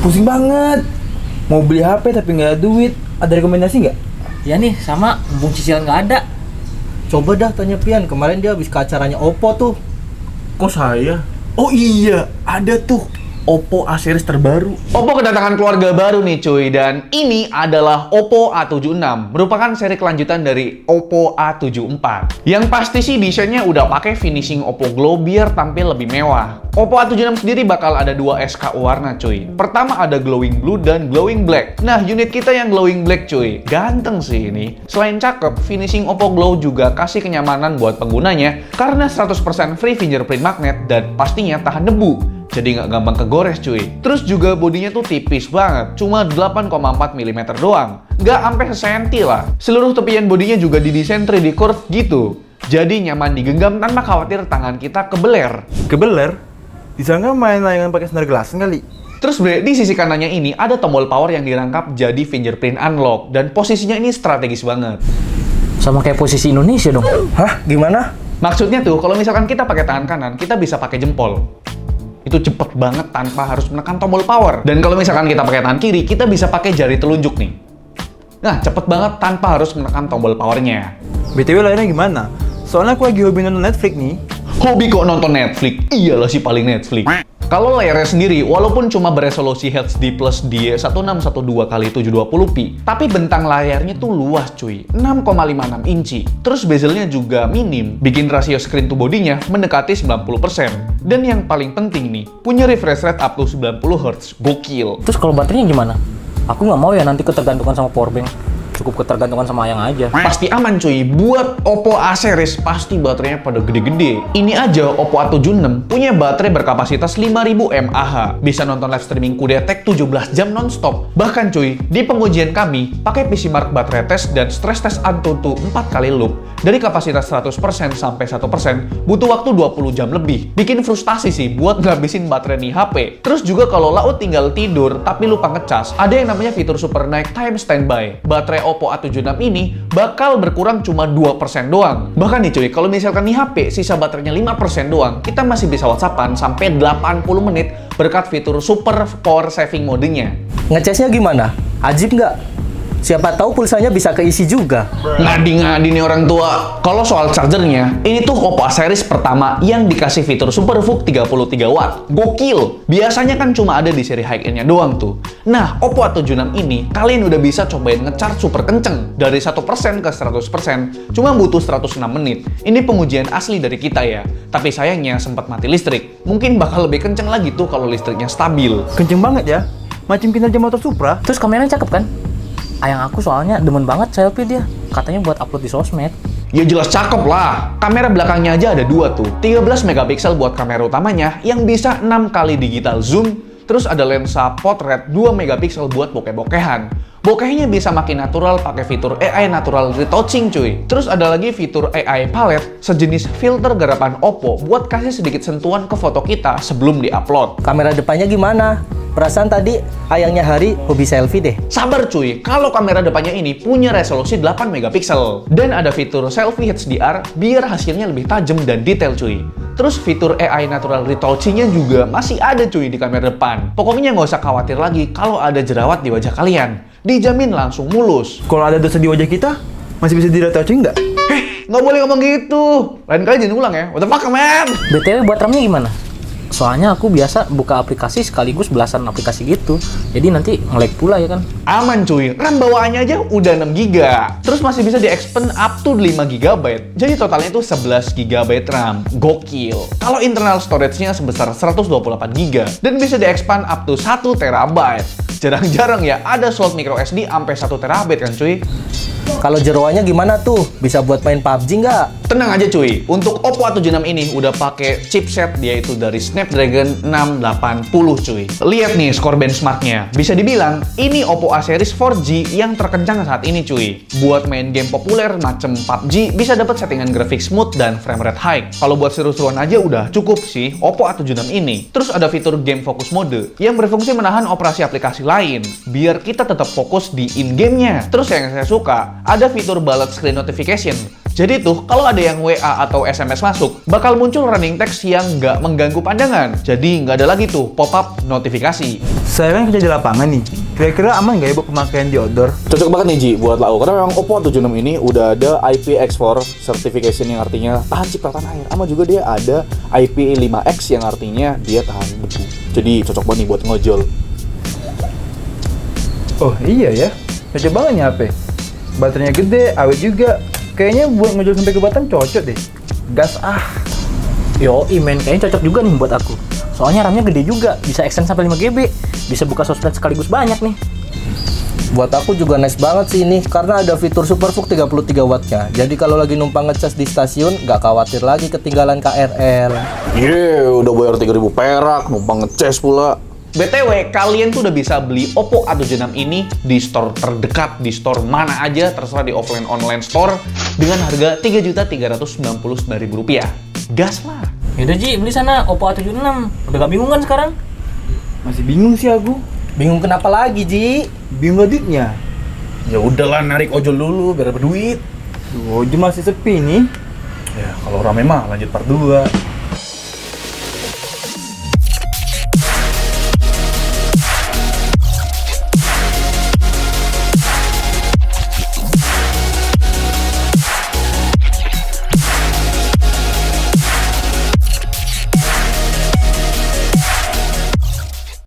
Pusing banget. Mau beli HP tapi nggak ada duit. Ada rekomendasi nggak? Ya nih, sama, mumpung cicilan nggak ada. Coba dah tanya Pian, kemarin dia habis ke acaranya Oppo tuh. Kok saya? Oh iya, ada tuh Oppo A series terbaru. Oppo kedatangan keluarga baru nih cuy, dan ini adalah Oppo A76, merupakan seri kelanjutan dari Oppo A74. Yang pasti sih desainnya udah pakai finishing Oppo Glow biar tampil lebih mewah. Oppo A76 sendiri bakal ada 2 SKU warna cuy. Pertama ada glowing blue dan glowing black. Nah, unit kita yang glowing black cuy, ganteng sih ini. Selain cakep, finishing Oppo Glow juga kasih kenyamanan buat penggunanya karena 100% free fingerprint magnet dan pastinya tahan debu. Jadi nggak gampang kegores cuy. Terus juga bodinya tuh tipis banget, cuma 8,4 mm doang. Nggak sampai sesenti lah. Seluruh tepian bodinya juga didesain 3D curve gitu. Jadi nyaman digenggam tanpa khawatir tangan kita kebeler. Kebeler? Disangka main layangan pakai sandal gelasan kali. Terus bre, di sisi kanannya ini ada tombol power yang dirangkap jadi fingerprint unlock. Dan posisinya ini strategis banget. Sama kayak posisi Indonesia dong. Hah? Gimana? Maksudnya tuh, kalau misalkan kita pakai tangan kanan, kita bisa pakai jempol. Itu cepet banget tanpa harus menekan tombol power. Dan kalau misalkan kita pakai tangan kiri, kita bisa pakai jari telunjuk nih. Nah, cepet banget tanpa harus menekan tombol powernya. BTW lainnya gimana? Soalnya aku lagi hobi nonton Netflix nih. Hobi kok nonton Netflix? Iyalah sih paling Netflix. Kalau layarnya sendiri, walaupun cuma beresolusi HD Plus di 1612x720p, tapi bentang layarnya tuh luas cuy, 6,56 inci. Terus bezelnya juga minim, bikin rasio screen to bodinya mendekati 90%. Dan yang paling penting nih, punya refresh rate up to 90Hz, gokil. Terus kalau baterainya gimana? Aku nggak mau ya nanti ketergantungan sama powerbank. Cukup ketergantungan sama Ayang aja. Pasti aman cuy, buat Oppo A series pasti baterainya pada gede-gede. Ini aja Oppo A76 punya baterai berkapasitas 5000 mAh. Bisa nonton live streaming QDetek 17 jam nonstop. Bahkan cuy, di pengujian kami pakai PC Mark baterai test dan stress test Antutu 4 kali loop. Dari kapasitas 100% sampai 1% butuh waktu 20 jam lebih. Bikin frustasi sih buat ngabisin baterai nih HP. Terus juga kalau laut tinggal tidur tapi lupa ngecas, ada yang namanya fitur super night time standby. Baterai Oppo A76 ini bakal berkurang cuma 2% doang. Bahkan nih cuy, kalau misalkan nih HP sisa baterainya 5% doang, kita masih bisa WhatsAppan sampai 80 menit berkat fitur super power saving modenya. Ngecasnya gimana? Ajib nggak? Siapa tahu pulsanya bisa keisi juga. Ngadi-ngadi nih orang tua. Kalau soal chargernya, ini tuh Oppo A series pertama yang dikasih fitur Super VOOC 33 watt. Gokil! Biasanya kan cuma ada di seri high-end-nya doang tuh. Nah, Oppo A76 ini kalian udah bisa cobain ngecharge super kenceng. Dari 1% ke 100%, cuma butuh 106 menit. Ini pengujian asli dari kita ya. Tapi sayangnya sempat mati listrik. Mungkin bakal lebih kenceng lagi tuh kalau listriknya stabil. Kenceng banget ya. Macam kinerja motor Supra. Terus kameranya cakep kan? Ayang aku soalnya demen banget selfie dia. Katanya buat upload di sosmed. Ya jelas cakep lah. Kamera belakangnya aja ada 2 tuh. 13 megapiksel buat kamera utamanya yang bisa 6 kali digital zoom. Terus ada lensa portrait 2 megapiksel buat bokeh-bokehan. Bokehnya bisa makin natural pakai fitur AI Natural Retouching cuy. Terus ada lagi fitur AI Palette, sejenis filter garapan Oppo buat kasih sedikit sentuhan ke foto kita sebelum diupload. Kamera depannya gimana? Perasaan tadi ayangnya Hari hobi selfie deh. Sabar cuy, kalau kamera depannya ini punya resolusi 8 megapiksel dan ada fitur selfie HDR biar hasilnya lebih tajam dan detail cuy. Terus fitur AI Natural Retouching-nya juga masih ada cuy di kamera depan. Pokoknya nggak usah khawatir lagi kalau ada jerawat di wajah kalian. Dijamin langsung mulus. Kalau ada dosa di wajah kita, masih bisa di-retouching nggak? Nggak boleh ngomong gitu. Lain kali jangan ulang ya. What the fuck, man? BTW buat RAM-nya gimana? Soalnya aku biasa buka aplikasi sekaligus belasan aplikasi gitu. Jadi nanti nge-lag pula ya kan? Aman cuy, RAM bawaannya aja udah 6 GB. Terus masih bisa di-expand up to 5 GB. Jadi totalnya itu 11 GB RAM. Gokil. Kalau internal storage-nya sebesar 128 GB. Dan bisa di-expand up to 1 TB. Jarang-jarang ya ada slot micro SD sampai 1 TB kan cuy. Kalau jeroannya gimana tuh? Bisa buat main PUBG nggak? Tenang aja cuy, untuk Oppo A76 ini udah pakai chipset yaitu dari Snapdragon 680 cuy. Lihat nih skor benchmarknya. Bisa dibilang ini Oppo A series 4G yang terkencang saat ini cuy. Buat main game populer macem PUBG bisa dapat settingan grafik smooth dan frame rate high. Kalau buat seru-seruan aja udah cukup sih Oppo A76 ini. Terus ada fitur game focus mode yang berfungsi menahan operasi aplikasi lain biar kita tetap fokus di in-game-nya. Terus yang saya suka, ada fitur bullet screen notification Jadi tuh, kalau ada yang WA atau SMS masuk, bakal muncul running text yang nggak mengganggu pandangan. Jadi nggak ada lagi tuh pop-up notifikasi. Saya kan kerja di lapangan nih. Kira-kira aman nggak ya buat pemakaian deodor? Cocok banget nih Ji buat lau, karena memang Oppo A76 ini udah ada IPX4 certification yang artinya tahan cipratan air, sama juga dia ada IP5X yang artinya dia tahan debu. Jadi cocok banget nih buat ngojol. Oh iya ya, cocok banget nih HP. Baterainya gede, awet juga. Kayaknya buat ngejol sampai ke Batam cocok deh. Gas ah. Yoi men, kayaknya cocok juga nih buat aku. Soalnya RAM-nya gede juga, bisa extend sampai 5 GB. Bisa buka sosmed sekaligus banyak nih. Buat aku juga nice banget sih ini, karena ada fitur SuperVOOC 33 wattnya. Jadi kalau lagi numpang ngecas di stasiun, nggak khawatir lagi ketinggalan KRL. Udah bayar 3.000 perak, numpang ngecas pula. BTW, kalian tuh udah bisa beli Oppo A76 ini di store terdekat, di store mana aja, terserah di offline online store, dengan harga Rp3.399.000. Gas lah! Yaudah Ji, beli sana Oppo A76. Udah gak bingung kan sekarang? Masih bingung sih aku. Bingung kenapa lagi, Ji? Bingung gak duitnya? Ya udahlah, narik ojol dulu biar dapat duit. Ojol masih sepi nih. Ya kalau rame mah lanjut part 2.